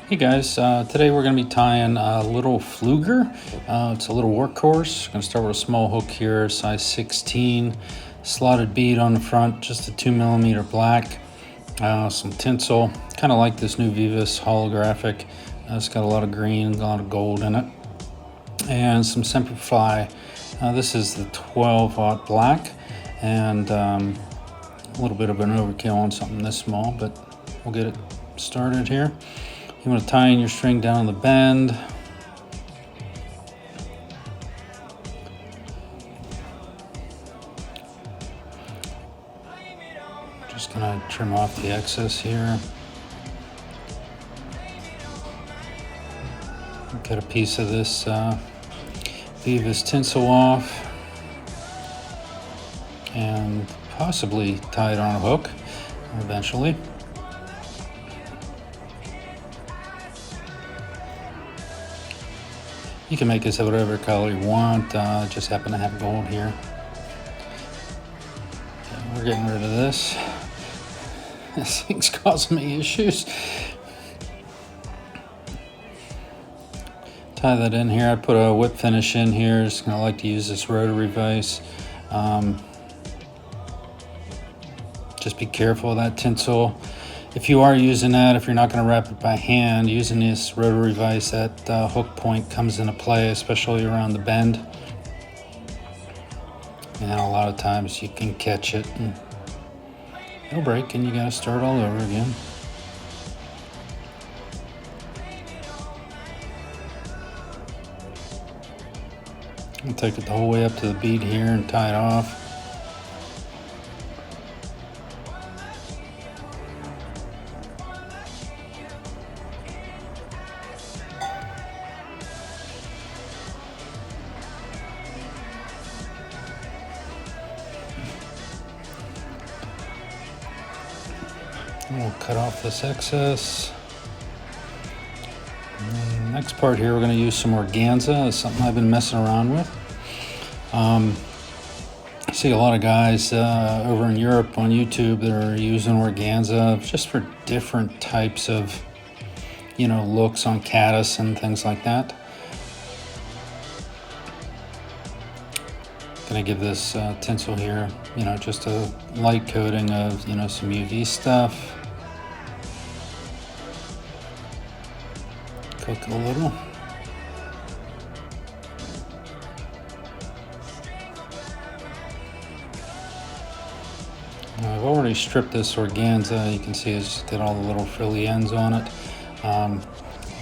Hey guys, today we're going to be tying a Lil Phleuger. It's a little workhorse. Going to start with a small hook here, size 16, slotted bead on the front, just a 2mm black, some tinsel. Kind of like this new Vivus holographic. It's got a lot of green, a lot of gold in it, and some Semperfli. This is the 12-aught black, and a little bit of an overkill on something this small, but we'll get it started here. You want to tie in your string down the bend. Just gonna trim off the excess here. Get a piece of this Vivus tinsel off and possibly tie it on a hook eventually. You can make this whatever color you want, just happen to have gold here. Okay, we're getting rid of this. This thing's causing me issues. Tie that in here. I put a whip finish in here. Just gonna like to use this rotary vise. Just be careful of that tinsel. If you are using that, if you're not going to wrap it by hand, using this rotary vise, that hook point comes into play, especially around the bend. And a lot of times you can catch it and it'll break and you got to start all over again. I'll take it the whole way up to the bead here and tie it off. We'll cut off this excess. And the next part here, we're going to use some organza. It's something I've been messing around with. I see a lot of guys over in Europe on YouTube that are using organza just for different types of, looks on caddis and things like that. Gonna give this tinsel here, just a light coating of, some UV stuff. Cook a little. I've already stripped this organza. You can see it's got all the little frilly ends on it.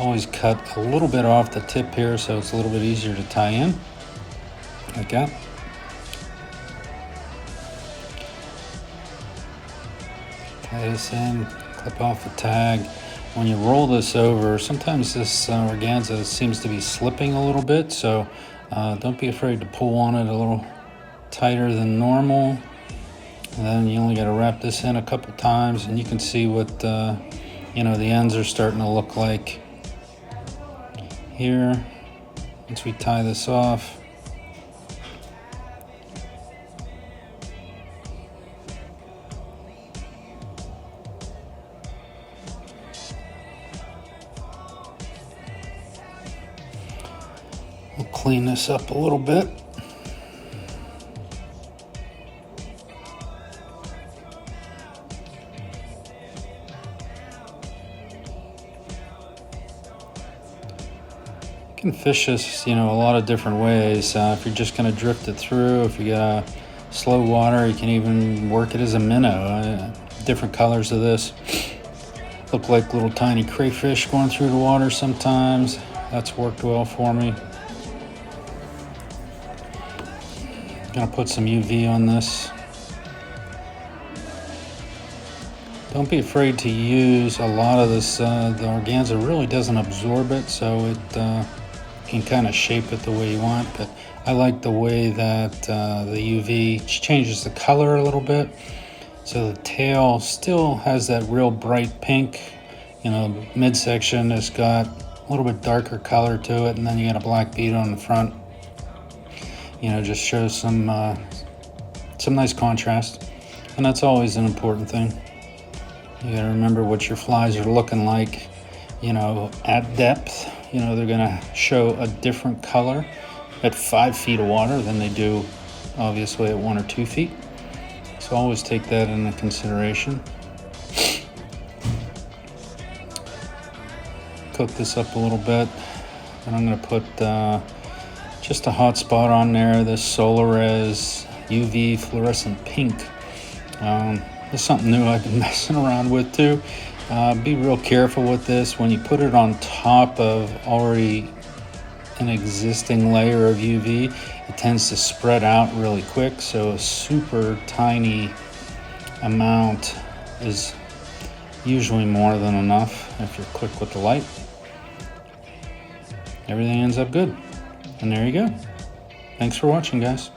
Always cut a little bit off the tip here so it's a little bit easier to tie in, like that. Tie this in, clip off the tag. When you roll this over, sometimes this organza seems to be slipping a little bit, so don't be afraid to pull on it a little tighter than normal. And then you only got to wrap this in a couple times, and you can see what the ends are starting to look like here. Once we tie this off, we'll clean this up a little bit. You can fish this, a lot of different ways. If you're just going to drift it through, if you got slow water, you can even work it as a minnow. Different colors of this look like little tiny crayfish going through the water sometimes. That's worked well for me. Gonna put some UV on this. Don't be afraid to use a lot of this. The organza really doesn't absorb it, so it can kind of shape it the way you want. But I like the way that the UV changes the color a little bit. So the tail still has that real bright pink. Midsection has got a little bit darker color to it, and then you got a black bead on the front. Just shows some nice contrast, and that's always an important thing. You gotta remember what your flies are looking like, at depth, they're gonna show a different color at 5 feet of water than they do obviously at 1 or 2 feet. So always take that into consideration. Cook this up a little bit, and I'm gonna put just a hot spot on there, this Solarez UV Fl Pink. This is something new I've been messing around with too. Be real careful with this. When you put it on top of already an existing layer of UV, it tends to spread out really quick, so a super tiny amount is usually more than enough if you're quick with the light. Everything ends up good. And there you go. Thanks for watching, guys.